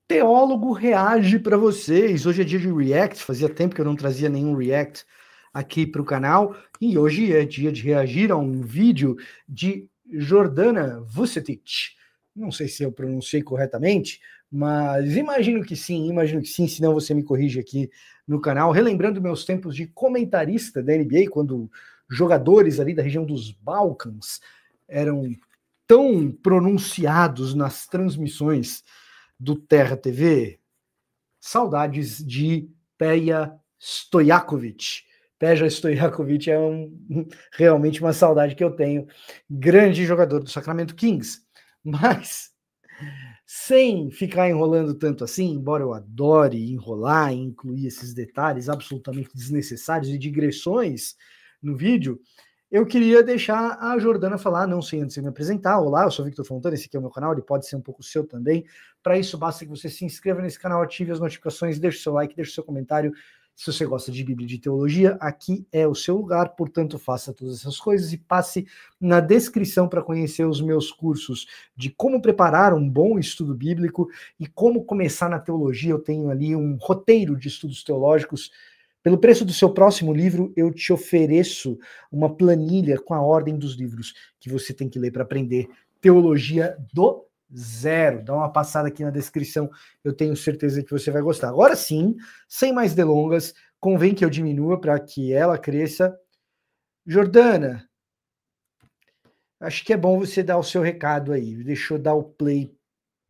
teólogo reage para vocês. Hoje é dia de react, fazia tempo que eu não trazia nenhum react aqui para o canal, e hoje é dia de reagir a um vídeo de Jordana Vucetic. Não sei se eu pronunciei corretamente, mas imagino que sim, senão você me corrige aqui no canal, relembrando meus tempos de comentarista da NBA, quando jogadores ali da região dos Balcãs eram tão pronunciados nas transmissões do Terra TV. Saudades de Peja Stojakovic. Peja Stojakovic é realmente uma saudade que eu tenho. Grande jogador do Sacramento Kings. Mas, sem ficar enrolando tanto assim, embora eu adore enrolar e incluir esses detalhes absolutamente desnecessários e digressões no vídeo, eu queria deixar a Jordana falar, não sei antes de me apresentar. Olá, eu sou Victor Fontana, esse aqui é o meu canal, ele pode ser um pouco seu também. Para isso, basta que você se inscreva nesse canal, ative as notificações, deixe seu like, deixe seu comentário. Se você gosta de Bíblia e de teologia, aqui é o seu lugar, portanto, faça todas essas coisas e passe na descrição para conhecer os meus cursos de como preparar um bom estudo bíblico e como começar na teologia. Eu tenho ali um roteiro de estudos teológicos. Pelo preço do seu próximo livro, eu te ofereço uma planilha com a ordem dos livros que você tem que ler para aprender teologia do zero. Dá uma passada aqui na descrição, eu tenho certeza que você vai gostar. Agora sim, sem mais delongas, convém que eu diminua para que ela cresça. Jordana, acho que é bom você dar o seu recado aí. Deixa eu dar o play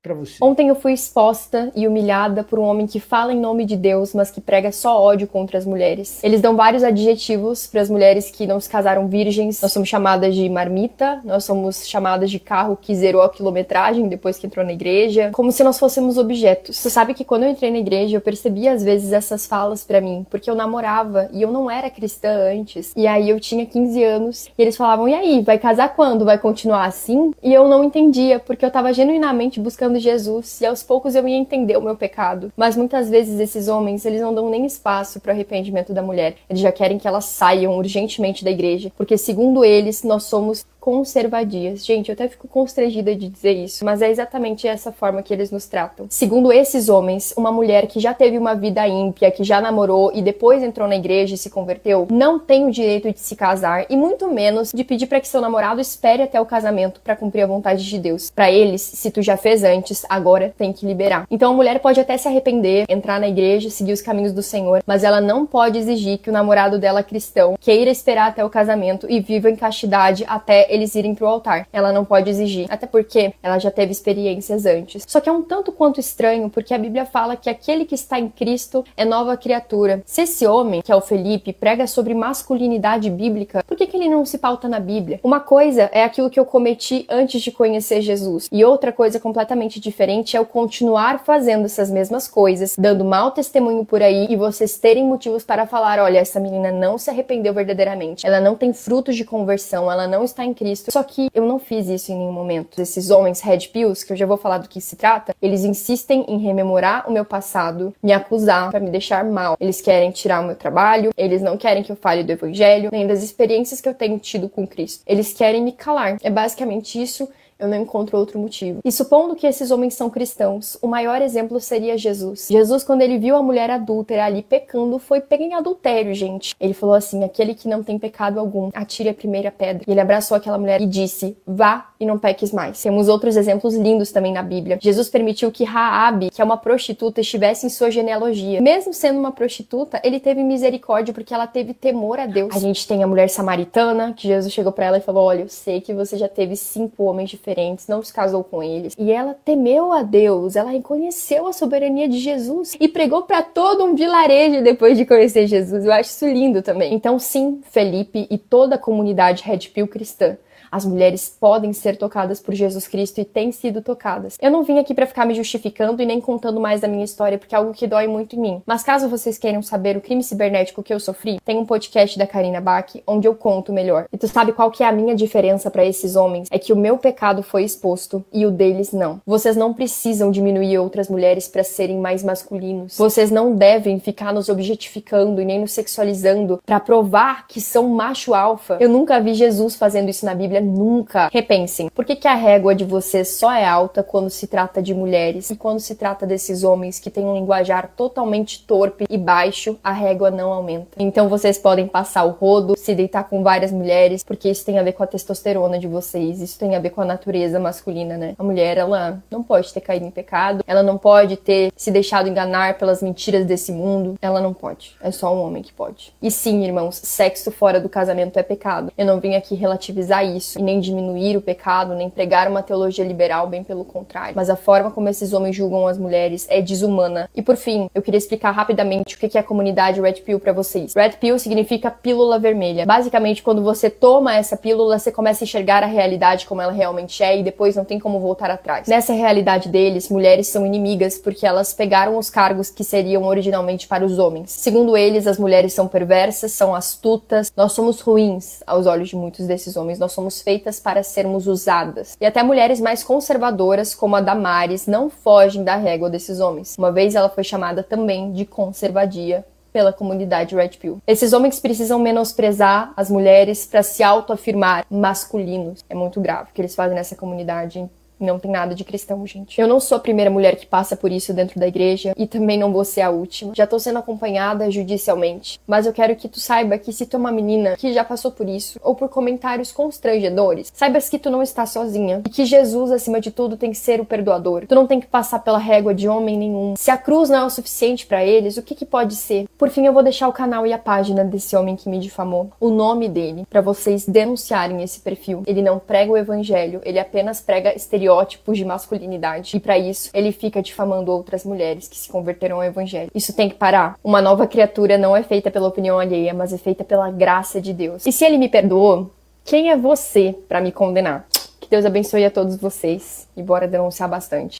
para você. Ontem eu fui exposta e humilhada por um homem que fala em nome de Deus, mas que prega só ódio contra as mulheres. Eles dão vários adjetivos para as mulheres que não se casaram virgens. Nós somos chamadas de marmita, nós somos chamadas de carro que zerou a quilometragem depois que entrou na igreja, como se nós fôssemos objetos. Você sabe que quando eu entrei na igreja, eu percebi às vezes essas falas para mim, porque eu namorava e eu não era cristã antes. E aí eu tinha 15 anos e eles falavam, e aí, vai casar quando? Vai continuar assim? E eu não entendia, porque eu tava genuinamente buscando Jesus, e aos poucos eu ia entender o meu pecado. Mas muitas vezes esses homens, eles não dão nem espaço para o arrependimento da mulher. Eles já querem que elas saiam urgentemente da igreja, porque segundo eles, nós somos conservadias. Gente, eu até fico constrangida de dizer isso, mas é exatamente essa forma que eles nos tratam. Segundo esses homens, uma mulher que já teve uma vida ímpia, que já namorou e depois entrou na igreja e se converteu, não tem o direito de se casar e muito menos de pedir para que seu namorado espere até o casamento para cumprir a vontade de Deus. Para eles, se tu já fez antes, agora tem que liberar. Então a mulher pode até se arrepender, entrar na igreja, seguir os caminhos do Senhor, mas ela não pode exigir que o namorado dela cristão queira esperar até o casamento e viva em castidade até eles irem pro altar. Ela não pode exigir, até porque ela já teve experiências antes. Só que é um tanto quanto estranho, porque a Bíblia fala que aquele que está em Cristo é nova criatura. Se esse homem, que é o Felipe, prega sobre masculinidade bíblica, por que ele não se pauta na Bíblia? Uma coisa é aquilo que eu cometi antes de conhecer Jesus, e outra coisa completamente diferente é eu continuar fazendo essas mesmas coisas, dando mau testemunho por aí, e vocês terem motivos para falar, olha, essa menina não se arrependeu verdadeiramente, ela não tem frutos de conversão, ela não está em Cristo. Só que eu não fiz isso em nenhum momento. Esses homens red pills, que eu já vou falar do que se trata, eles insistem em rememorar o meu passado, me acusar para me deixar mal. Eles querem tirar o meu trabalho, eles não querem que eu fale do evangelho, nem das experiências que eu tenho tido com Cristo. Eles querem me calar. É basicamente isso. Eu não encontro outro motivo. E supondo que esses homens são cristãos, o maior exemplo seria Jesus. Jesus, quando ele viu a mulher adúltera ali pecando, foi pego em adultério, gente. Ele falou assim, aquele que não tem pecado algum, atire a primeira pedra. E ele abraçou aquela mulher e disse, vá e não peques mais. Temos outros exemplos lindos também na Bíblia. Jesus permitiu que Raabe, que é uma prostituta, estivesse em sua genealogia. Mesmo sendo uma prostituta, ele teve misericórdia porque ela teve temor a Deus. A gente tem a mulher samaritana, que Jesus chegou pra ela e falou, olha, eu sei que você já teve 5 homens diferentes, não se casou com eles. E ela temeu a Deus, ela reconheceu a soberania de Jesus e pregou para todo um vilarejo depois de conhecer Jesus. Eu acho isso lindo também. Então sim, Felipe e toda a comunidade Red Pill cristã, as mulheres podem ser tocadas por Jesus Cristo e têm sido tocadas. Eu não vim aqui pra ficar me justificando e nem contando mais da minha história, porque é algo que dói muito em mim. Mas caso vocês queiram saber o crime cibernético que eu sofri, tem um podcast da Karina Bach, onde eu conto melhor. E tu sabe qual que é a minha diferença pra esses homens? É que o meu pecado foi exposto e o deles não. Vocês não precisam diminuir outras mulheres pra serem mais masculinos. Vocês não devem ficar nos objetificando e nem nos sexualizando pra provar que são macho alfa. Eu nunca vi Jesus fazendo isso na Bíblia, família nunca. Repensem, por que a régua de vocês só é alta quando se trata de mulheres e quando se trata desses homens que têm um linguajar totalmente torpe e baixo, a régua não aumenta? Então vocês podem passar o rodo, se deitar com várias mulheres, porque isso tem a ver com a testosterona de vocês, isso tem a ver com a natureza masculina, né? A mulher, ela não pode ter caído em pecado, ela não pode ter se deixado enganar pelas mentiras desse mundo, ela não pode. É só um homem que pode. E sim, irmãos, sexo fora do casamento é pecado. Eu não vim aqui relativizar isso, e nem diminuir o pecado, nem pregar uma teologia liberal, bem pelo contrário. Mas a forma como esses homens julgam as mulheres é desumana. E por fim, eu queria explicar rapidamente o que é a comunidade Red Pill pra vocês. Red Pill significa pílula vermelha. Basicamente, quando você toma essa pílula, você começa a enxergar a realidade como ela realmente é e depois não tem como voltar atrás. Nessa realidade deles, mulheres são inimigas porque elas pegaram os cargos que seriam originalmente para os homens. Segundo eles, as mulheres são perversas, são astutas, nós somos ruins aos olhos de muitos desses homens, nós somos feitas para sermos usadas. E até mulheres mais conservadoras, como a Damares, não fogem da régua desses homens. Uma vez ela foi chamada também de conservadia pela comunidade Red Pill. Esses homens precisam menosprezar as mulheres para se autoafirmar masculinos. É muito grave o que eles fazem nessa comunidade. Não tem nada de cristão, gente. Eu não sou a primeira mulher que passa por isso dentro da igreja e também não vou ser a última. Já tô sendo acompanhada judicialmente, mas eu quero que tu saiba que se tu é uma menina que já passou por isso ou por comentários constrangedores, saibas que tu não está sozinha e que Jesus, acima de tudo, tem que ser o perdoador. Tu não tem que passar pela régua de homem nenhum. Se a cruz não é o suficiente pra eles, o que pode ser? Por fim, eu vou deixar o canal e a página desse homem que me difamou, o nome dele, pra vocês denunciarem esse perfil. Ele não prega o evangelho, ele apenas prega estereótipos de masculinidade. E para isso, ele fica difamando outras mulheres que se converteram ao evangelho. Isso tem que parar. Uma nova criatura não é feita pela opinião alheia, mas é feita pela graça de Deus. E se ele me perdoou, quem é você para me condenar? Que Deus abençoe a todos vocês e bora denunciar bastante.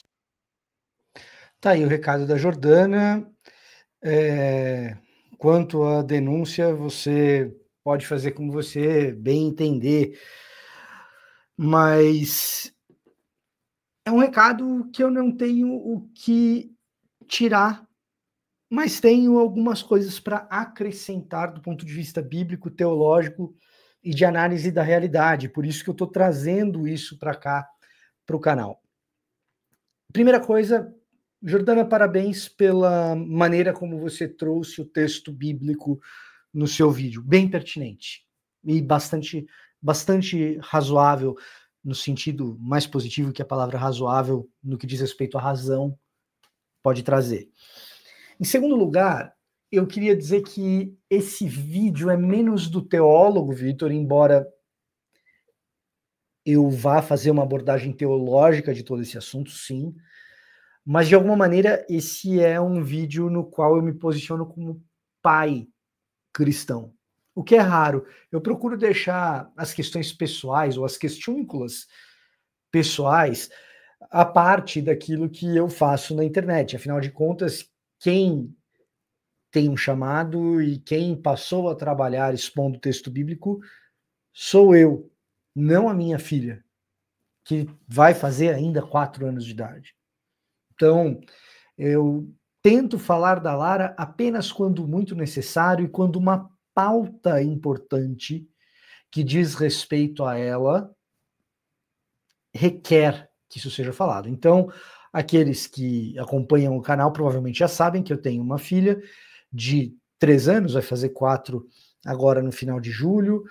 Tá aí o recado da Jordana. Quanto à denúncia, você pode fazer como você bem entender, mas é um recado que eu não tenho o que tirar, mas tenho algumas coisas para acrescentar do ponto de vista bíblico, teológico e de análise da realidade. Por isso que eu estou trazendo isso para cá, para o canal. Primeira coisa, Jordana, parabéns pela maneira como você trouxe o texto bíblico no seu vídeo. Bem pertinente e bastante razoável, no sentido mais positivo que a palavra razoável, no que diz respeito à razão, pode trazer. Em segundo lugar, eu queria dizer que esse vídeo é menos do teólogo, Vitor, embora eu vá fazer uma abordagem teológica de todo esse assunto, sim, mas de alguma maneira esse é um vídeo no qual eu me posiciono como pai cristão. O que é raro. Eu procuro deixar as questões pessoais ou as questiúnculas pessoais a parte daquilo que eu faço na internet. Afinal de contas, quem tem um chamado e quem passou a trabalhar expondo o texto bíblico sou eu, não a minha filha, que vai fazer ainda 4 anos de idade. Então, eu tento falar da Lara apenas quando muito necessário e quando uma pauta importante que diz respeito a ela requer que isso seja falado. Então, aqueles que acompanham o canal provavelmente já sabem que eu tenho uma filha de 3 anos, vai fazer 4 agora no final de julho,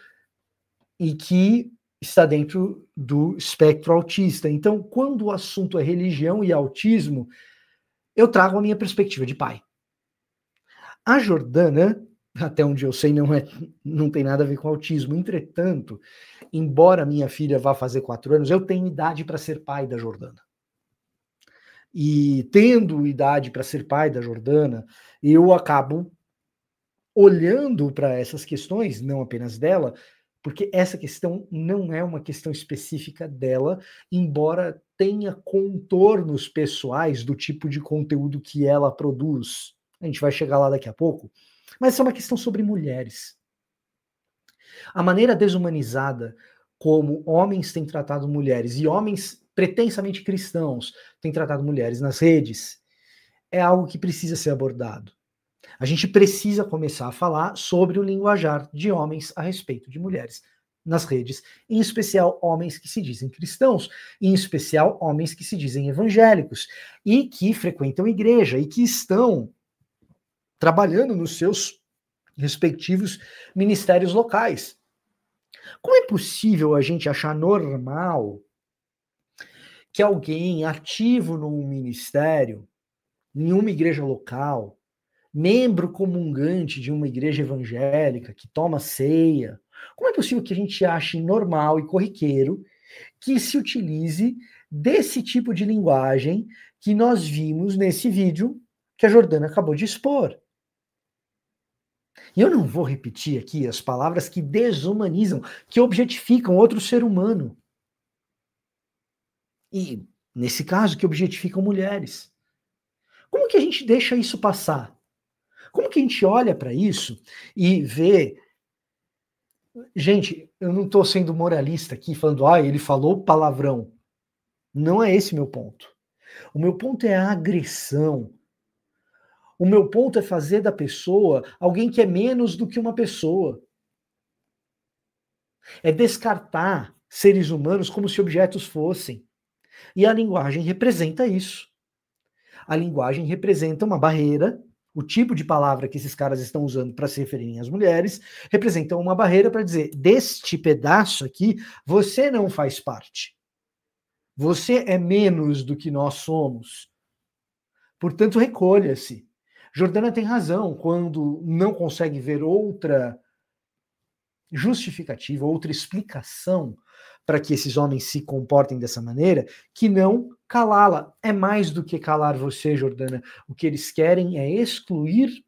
e que está dentro do espectro autista. Então, quando o assunto é religião e autismo, eu trago a minha perspectiva de pai. A Jordana, até onde eu sei, não tem nada a ver com autismo. Entretanto, embora minha filha vá fazer 4 anos, eu tenho idade para ser pai da Jordana. E tendo idade para ser pai da Jordana, eu acabo olhando para essas questões, não apenas dela, porque essa questão não é uma questão específica dela, embora tenha contornos pessoais do tipo de conteúdo que ela produz. A gente vai chegar lá daqui a pouco. Mas é uma questão sobre mulheres. A maneira desumanizada como homens têm tratado mulheres e homens pretensamente cristãos têm tratado mulheres nas redes é algo que precisa ser abordado. A gente precisa começar a falar sobre o linguajar de homens a respeito de mulheres. nas redes, em especial homens que se dizem cristãos, em especial homens que se dizem evangélicos, e que frequentam igreja, e que estão trabalhando nos seus respectivos ministérios locais. Como é possível a gente achar normal que alguém ativo num ministério, em uma igreja local, membro comungante de uma igreja evangélica, que toma ceia, como é possível que a gente ache normal e corriqueiro que se utilize desse tipo de linguagem que nós vimos nesse vídeo que a Jordana acabou de expor? E eu não vou repetir aqui as palavras que desumanizam, que objetificam outro ser humano. E, nesse caso, que objetificam mulheres. Como que a gente deixa isso passar? Como que a gente olha para isso e vê... Gente, eu não estou sendo moralista aqui, falando, ele falou palavrão. Não é esse meu ponto. O meu ponto é a agressão. O meu ponto é fazer da pessoa alguém que é menos do que uma pessoa. É descartar seres humanos como se objetos fossem. E a linguagem representa isso. A linguagem representa uma barreira, o tipo de palavra que esses caras estão usando para se referirem às mulheres, representa uma barreira para dizer, deste pedaço aqui, você não faz parte. Você é menos do que nós somos. Portanto, recolha-se. Jordana tem razão quando não consegue ver outra justificativa, outra explicação para que esses homens se comportem dessa maneira, que não calá-la. É mais do que calar você, Jordana. O que eles querem é excluir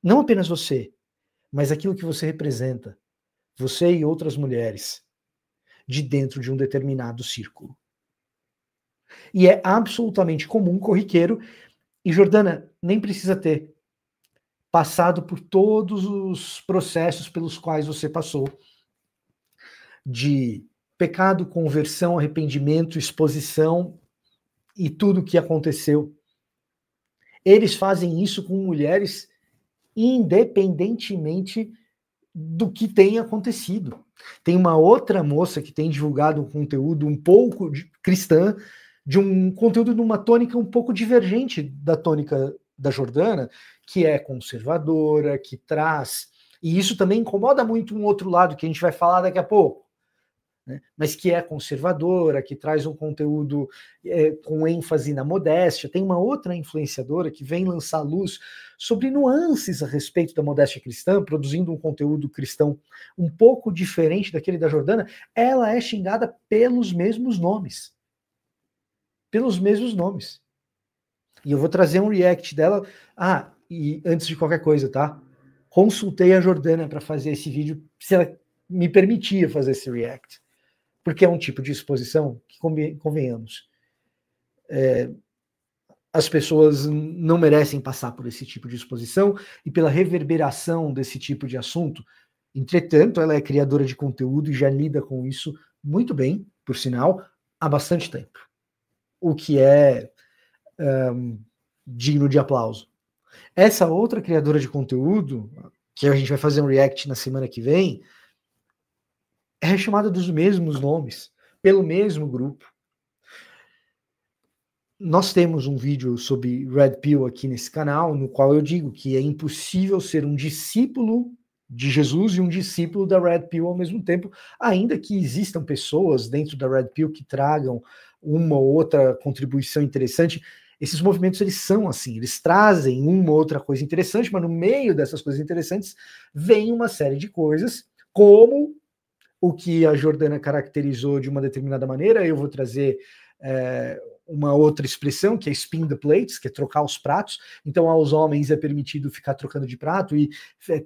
não apenas você, mas aquilo que você representa, você e outras mulheres, de dentro de um determinado círculo. E é absolutamente comum, corriqueiro, e Jordana nem precisa ter passado por todos os processos pelos quais você passou, de pecado, conversão, arrependimento, exposição e tudo o que aconteceu. Eles fazem isso com mulheres independentemente do que tenha acontecido. Tem uma outra moça que tem divulgado um conteúdo um pouco cristã, de um conteúdo numa tônica um pouco divergente da tônica da Jordana, que é conservadora, que traz... E isso também incomoda muito um outro lado, que a gente vai falar daqui a pouco, né? Mas que é conservadora, que traz um conteúdo com ênfase na modéstia. Tem uma outra influenciadora que vem lançar luz sobre nuances a respeito da modéstia cristã, produzindo um conteúdo cristão um pouco diferente daquele da Jordana. Ela é xingada pelos mesmos nomes. Pelos mesmos nomes. E eu vou trazer um react dela. E antes de qualquer coisa, tá? Consultei a Jordana para fazer esse vídeo, se ela me permitia fazer esse react. Porque é um tipo de exposição que, convenhamos, as pessoas não merecem passar por esse tipo de exposição e pela reverberação desse tipo de assunto. Entretanto, ela é criadora de conteúdo e já lida com isso muito bem, por sinal, há bastante tempo. O que é digno de aplauso. Essa outra criadora de conteúdo, que a gente vai fazer um react na semana que vem, é chamada dos mesmos nomes, pelo mesmo grupo. Nós temos um vídeo sobre Red Pill aqui nesse canal, no qual eu digo que é impossível ser um discípulo de Jesus e um discípulo da Red Pill ao mesmo tempo, ainda que existam pessoas dentro da Red Pill que tragam uma ou outra contribuição interessante. Esses movimentos, eles são assim, eles trazem uma ou outra coisa interessante, mas no meio dessas coisas interessantes vem uma série de coisas, como o que a Jordana caracterizou de uma determinada maneira. Eu vou trazer uma outra expressão, que é spin the plates, que é trocar os pratos. Então, aos homens é permitido ficar trocando de prato e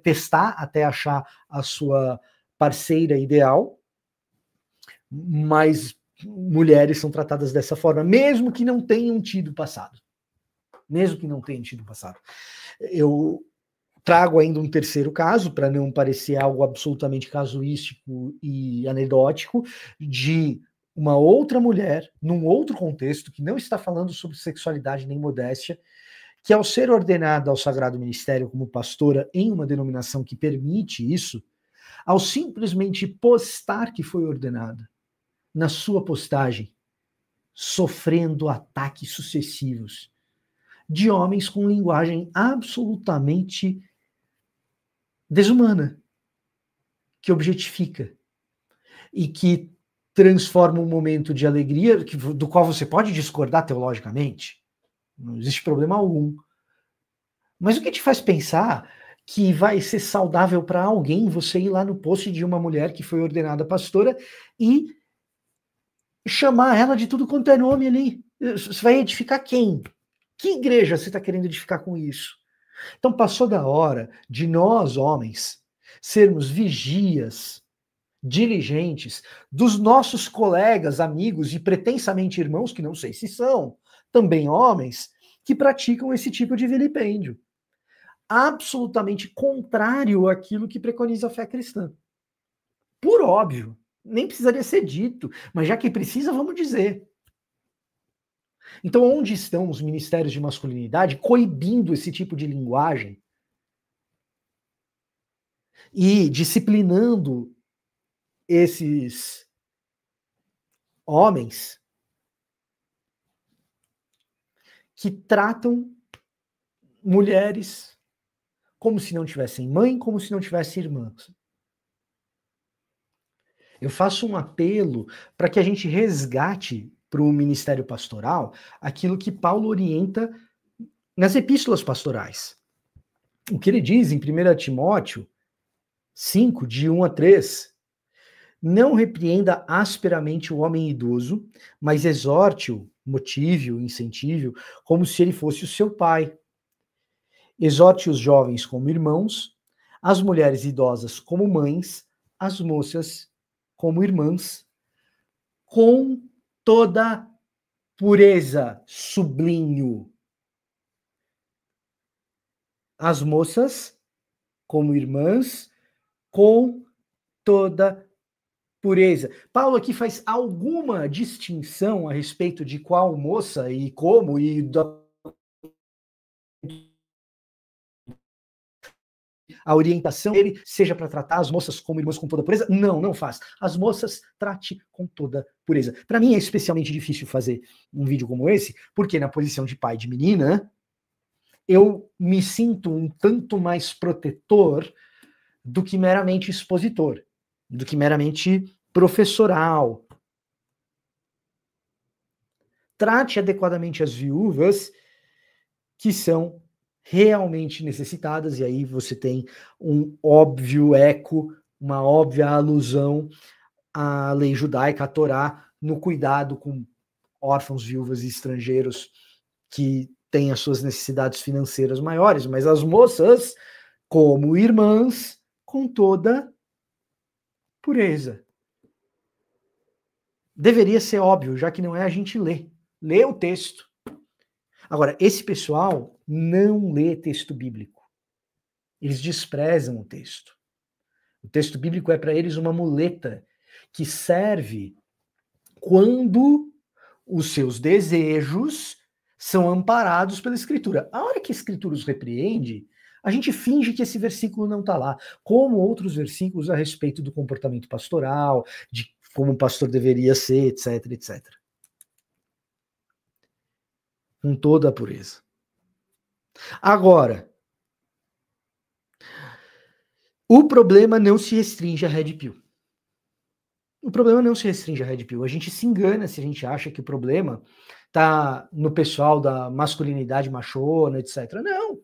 testar até achar a sua parceira ideal, mas mulheres são tratadas dessa forma, mesmo que não tenham tido passado. Mesmo que não tenham tido passado. Eu trago ainda um terceiro caso, para não parecer algo absolutamente casuístico e anedótico, de uma outra mulher, num outro contexto, que não está falando sobre sexualidade nem modéstia, que ao ser ordenada ao Sagrado Ministério como pastora em uma denominação que permite isso, ao simplesmente postar que foi ordenada, na sua postagem, sofrendo ataques sucessivos de homens com linguagem absolutamente desumana, que objetifica e que transforma um momento de alegria, do qual você pode discordar teologicamente, não existe problema algum. Mas o que te faz pensar que vai ser saudável para alguém você ir lá no post de uma mulher que foi ordenada pastora e chamar ela de tudo quanto é nome ali? Você vai edificar quem? Que igreja você está querendo edificar com isso? Então passou da hora de nós, homens, sermos vigias, diligentes, dos nossos colegas, amigos e pretensamente irmãos, que não sei se são, também homens, que praticam esse tipo de vilipêndio. Absolutamente contrário àquilo que preconiza a fé cristã. Por óbvio, nem precisaria ser dito, mas já que precisa, vamos dizer. Então, onde estão os ministérios de masculinidade coibindo esse tipo de linguagem e disciplinando esses homens que tratam mulheres como se não tivessem mãe, como se não tivessem irmãs? Eu faço um apelo para que a gente resgate para o ministério pastoral aquilo que Paulo orienta nas epístolas pastorais. O que ele diz em 1 Timóteo 5, de 1 a 3, não repreenda asperamente o homem idoso, mas exorte-o, motive-o, incentive-o, como se ele fosse o seu pai. Exorte os jovens como irmãos, as mulheres idosas como mães, as moças como irmãs, com toda pureza, sublinho. As moças como irmãs, com toda pureza. Paulo aqui faz alguma distinção a respeito de qual moça e como, e a orientação dele seja para tratar as moças como irmãs com toda pureza? Não, não faz. As moças, trate com toda pureza. Para mim é especialmente difícil fazer um vídeo como esse, porque na posição de pai de menina, eu me sinto um tanto mais protetor do que meramente expositor, do que meramente professoral. Trate adequadamente as viúvas que são realmente necessitadas, e aí você tem um óbvio eco, uma óbvia alusão à lei judaica, à Torá, no cuidado com órfãos, viúvas e estrangeiros que têm as suas necessidades financeiras maiores, mas as moças, como irmãs, com toda pureza. Deveria ser óbvio, já que não é, a gente lê o texto. Agora, esse pessoal não lê texto bíblico. Eles desprezam o texto. O texto bíblico é para eles uma muleta que serve quando os seus desejos são amparados pela Escritura. A hora que a Escritura os repreende, a gente finge que esse versículo não está lá, como outros versículos a respeito do comportamento pastoral, de como o pastor deveria ser, etc, etc. Com toda a pureza. Agora, o problema não se restringe a Red Pill. O problema não se restringe a Red Pill. A gente se engana se a gente acha que o problema está no pessoal da masculinidade machona, etc. Não.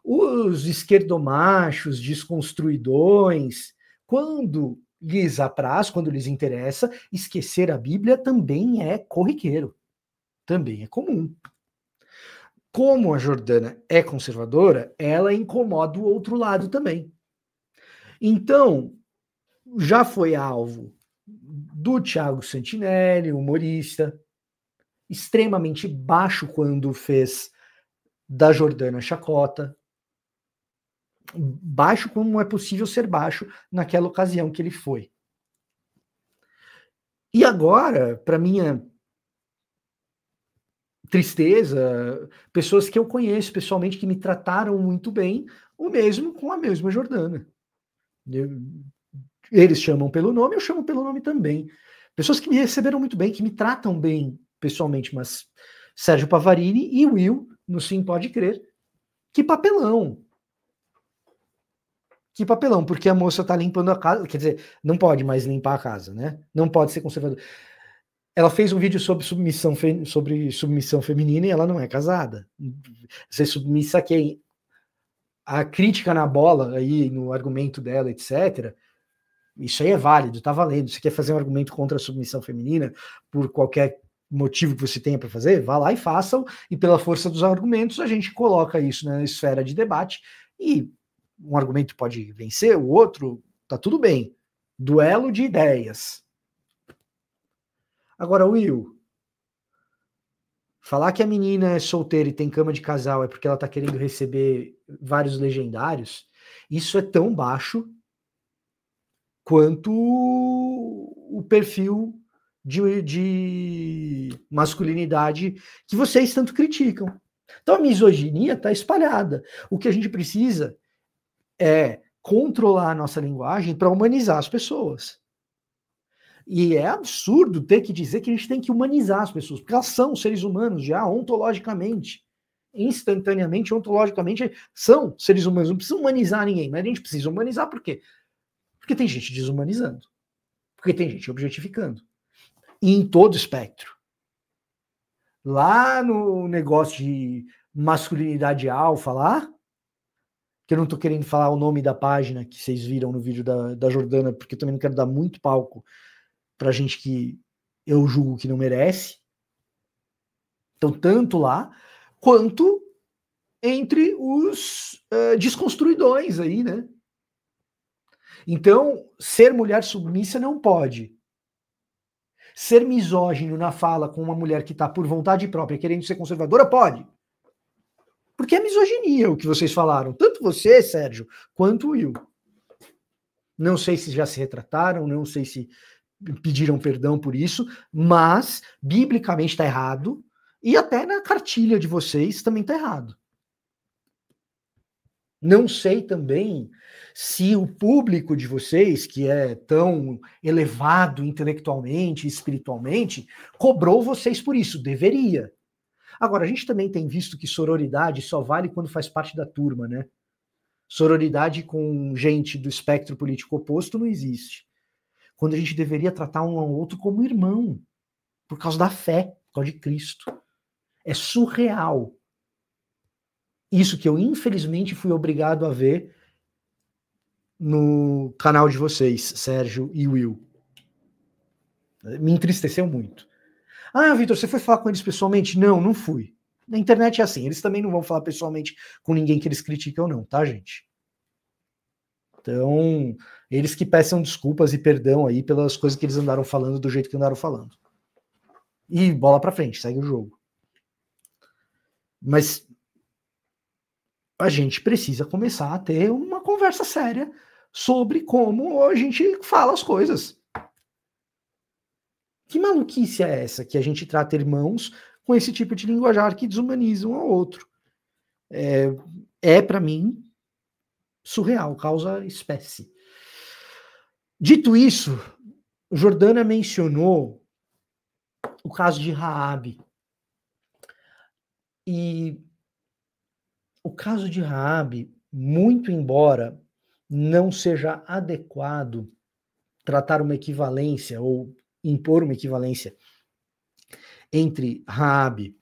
Os esquerdomachos, desconstruidões, quando lhes apraz, quando lhes interessa, esquecer a Bíblia também é corriqueiro. Também é comum. Como a Jordana é conservadora, ela incomoda o outro lado também. Então, já foi alvo do Thiago Santinelli, humorista, extremamente baixo quando fez da Jordana chacota, baixo como é possível ser baixo naquela ocasião que ele foi. E agora, para minha tristeza, pessoas que eu conheço pessoalmente que me trataram muito bem, o mesmo com a mesma Jordana. Eles chamam pelo nome, eu chamo pelo nome também. Pessoas que me receberam muito bem, que me tratam bem pessoalmente, mas Sérgio Pavarini e Will, no Sim Pode Crer, que papelão. Que papelão, porque a moça tá limpando a casa, quer dizer, não pode mais limpar a casa, né? Não pode ser conservadora. Ela fez um vídeo sobre submissão feminina e ela não é casada. Ser submissa a quem? A crítica na bola, aí, no argumento dela, etc., isso aí é válido, tá valendo. Você quer fazer um argumento contra a submissão feminina, por qualquer motivo que você tenha para fazer, vá lá e faça-o, e pela força dos argumentos a gente coloca isso na esfera de debate, e um argumento pode vencer, o outro, tá tudo bem. Duelo de ideias. Agora, Will, falar que a menina é solteira e tem cama de casal é porque ela tá querendo receber vários legendários, isso é tão baixo quanto o perfil de masculinidade que vocês tanto criticam. Então a misoginia está espalhada. O que a gente precisa é controlar a nossa linguagem para humanizar as pessoas. E é absurdo ter que dizer que a gente tem que humanizar as pessoas, porque elas são seres humanos já ontologicamente. Instantaneamente, ontologicamente, são seres humanos. Não precisa humanizar ninguém, mas a gente precisa humanizar por quê? Porque tem gente desumanizando. Porque tem gente objetificando. E em todo espectro. Lá no negócio de masculinidade alfa lá, que eu não tô querendo falar o nome da página que vocês viram no vídeo da Jordana, porque eu também não quero dar muito palco pra gente que eu julgo que não merece. Então, tanto lá, quanto entre os desconstruidões aí, né? Então, ser mulher submissa não pode. Ser misógino na fala com uma mulher que está por vontade própria querendo ser conservadora, pode. Porque é misoginia o que vocês falaram. Tanto você, Sérgio, quanto o Will. Não sei se já se retrataram, não sei se pediram perdão por isso, mas biblicamente está errado e até na cartilha de vocês também está errado. Não sei também se o público de vocês, que é tão elevado intelectualmente e espiritualmente, cobrou vocês por isso. Deveria. Agora, a gente também tem visto que sororidade só vale quando faz parte da turma, né? Sororidade com gente do espectro político oposto não existe. Quando a gente deveria tratar um ao outro como irmão, por causa da fé, por causa de Cristo. É surreal. Isso que eu, infelizmente, fui obrigado a ver no canal de vocês, Sérgio e Will. Me entristeceu muito. Ah, Vitor, você foi falar com eles pessoalmente? Não, não fui. Na internet é assim, eles também não vão falar pessoalmente com ninguém que eles criticam não, tá, gente? Então, eles que peçam desculpas e perdão aí pelas coisas que eles andaram falando do jeito que andaram falando. E bola pra frente, segue o jogo. Mas a gente precisa começar a ter uma conversa séria sobre como a gente fala as coisas. Que maluquice é essa que a gente trata irmãos com esse tipo de linguajar que desumaniza um ao outro? Para mim, surreal, causa espécie. Dito isso, Jordana mencionou o caso de Raabe. E o caso de Raabe, muito embora não seja adequado tratar uma equivalência ou impor uma equivalência entre Raabe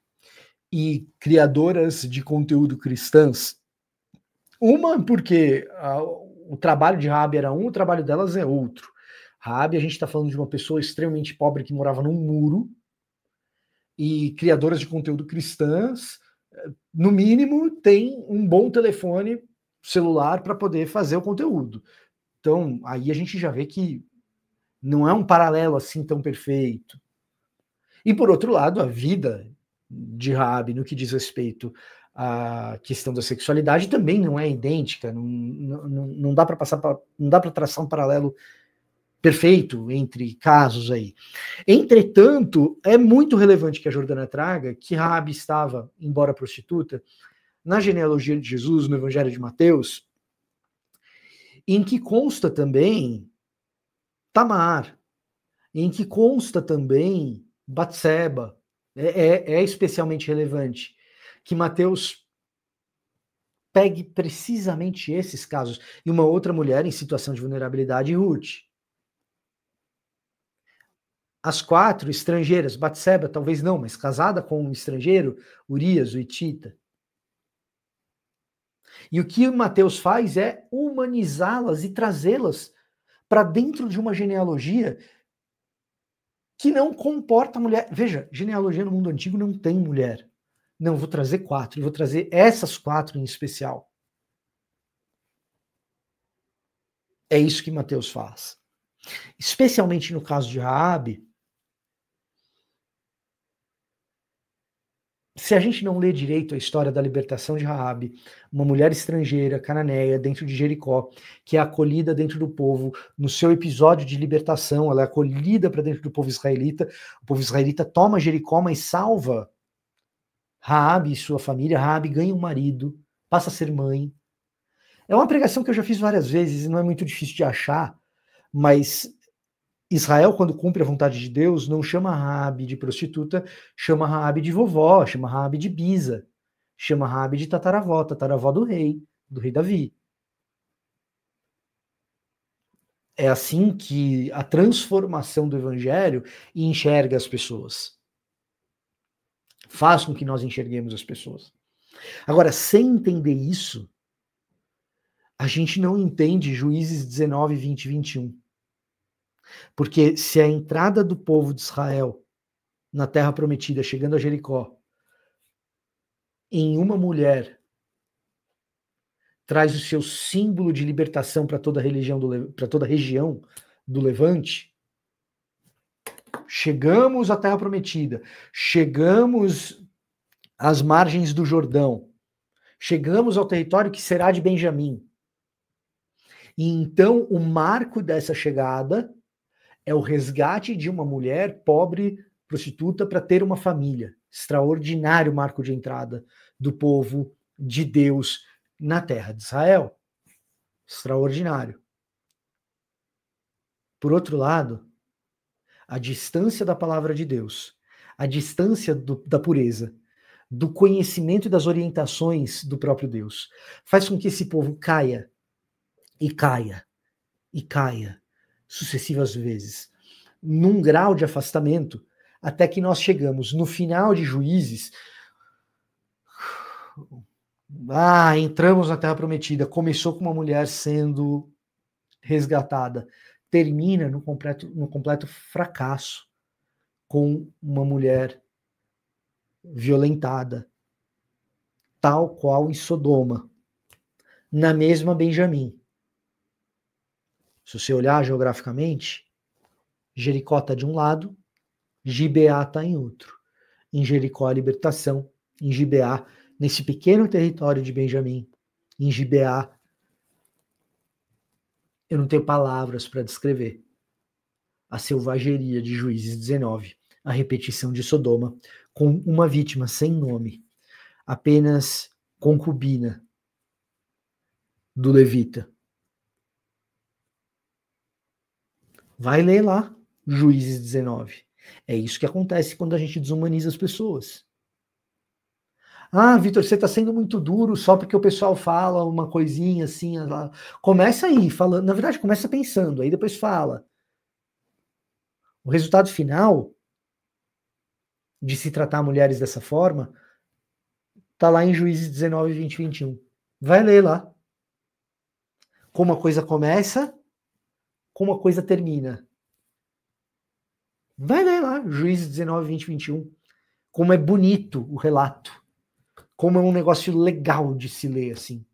e criadoras de conteúdo cristãs, uma porque o trabalho de Raabe era um, o trabalho delas é outro. Raabe, a gente está falando de uma pessoa extremamente pobre que morava num muro, e criadoras de conteúdo cristãs, no mínimo, tem um bom telefone celular para poder fazer o conteúdo. Então, aí a gente já vê que não é um paralelo assim tão perfeito. E, por outro lado, a vida de Raabe no que diz respeito à questão da sexualidade também não é idêntica, não dá para traçar um paralelo perfeito entre casos aí. Entretanto, é muito relevante que a Jordana traga que Raabe estava, embora prostituta, na genealogia de Jesus, no Evangelho de Mateus, em que consta também Tamar, em que consta também Batseba, é especialmente relevante, que Mateus pegue precisamente esses casos, e uma outra mulher em situação de vulnerabilidade, Ruth. As 4 estrangeiras, Batseba talvez não, mas casada com um estrangeiro, Urias, o Hitita. E o que Mateus faz é humanizá-las e trazê-las para dentro de uma genealogia que não comporta mulher. Veja, genealogia no mundo antigo não tem mulher. Não, vou trazer 4, vou trazer essas 4 em especial. É isso que Mateus faz. Especialmente no caso de Raabe, se a gente não lê direito a história da libertação de Raabe, uma mulher estrangeira, cananeia, dentro de Jericó, que é acolhida dentro do povo, no seu episódio de libertação, ela é acolhida para dentro do povo israelita, o povo israelita toma Jericó, mas salva Raabe e sua família. Raabe ganha um marido, passa a ser mãe. É uma pregação que eu já fiz várias vezes e não é muito difícil de achar, mas Israel, quando cumpre a vontade de Deus, não chama Raabe de prostituta, chama Raabe de vovó, chama Raabe de bisa, chama Raabe de tataravó do rei Davi. É assim que a transformação do evangelho enxerga as pessoas. Faz com que nós enxerguemos as pessoas. Agora, sem entender isso, a gente não entende Juízes 19, 20 e 21. Porque se a entrada do povo de Israel na terra prometida, chegando a Jericó, em uma mulher traz o seu símbolo de libertação para toda a religião para toda a região do Levante, chegamos à terra prometida, chegamos às margens do Jordão, chegamos ao território que será de Benjamim. E então o marco dessa chegada é o resgate de uma mulher pobre, prostituta, para ter uma família. Extraordinário marco de entrada do povo de Deus na terra de Israel. Extraordinário. Por outro lado, a distância da palavra de Deus, a distância da pureza, do conhecimento e das orientações do próprio Deus, faz com que esse povo caia, e caia, e caia, sucessivas vezes, num grau de afastamento, até que nós chegamos no final de Juízes. Entramos na Terra Prometida, começou com uma mulher sendo resgatada, termina no completo fracasso, com uma mulher violentada, tal qual em Sodoma, na mesma Benjamim. Se você olhar geograficamente, Jericó está de um lado, Gibeá está em outro. Em Jericó a libertação, em Gibeá, nesse pequeno território de Benjamim, em Gibeá, eu não tenho palavras para descrever a selvageria de Juízes 19, a repetição de Sodoma, com uma vítima sem nome, apenas concubina do levita. Vai ler lá, Juízes 19. É isso que acontece quando a gente desumaniza as pessoas. Vitor, você está sendo muito duro só porque o pessoal fala uma coisinha assim. Começa aí, falando. Na verdade, começa pensando, aí depois fala. O resultado final de se tratar mulheres dessa forma está lá em Juízes 19, 20 e 21. Vai ler lá. Como a coisa começa, como a coisa termina. Vai ler lá, Juízes 19, 20 e 21. Como é bonito o relato. Como é um negócio legal de se ler assim.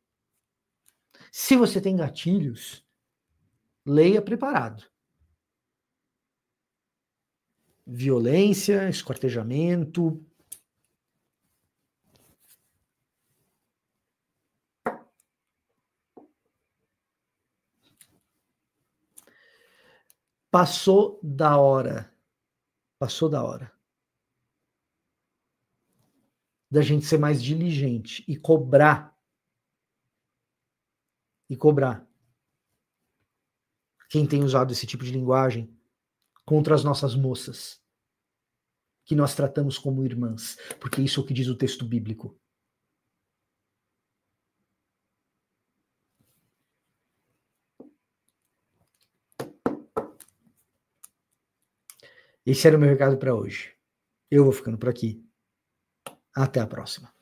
Se você tem gatilhos, leia preparado. Violência, esquartejamento. Passou da hora. Passou da hora da gente ser mais diligente e cobrar. quem tem usado esse tipo de linguagem contra as nossas moças, que nós tratamos como irmãs, porque isso é o que diz o texto bíblico. Esse era o meu recado para hoje. Eu vou ficando por aqui. Até a próxima.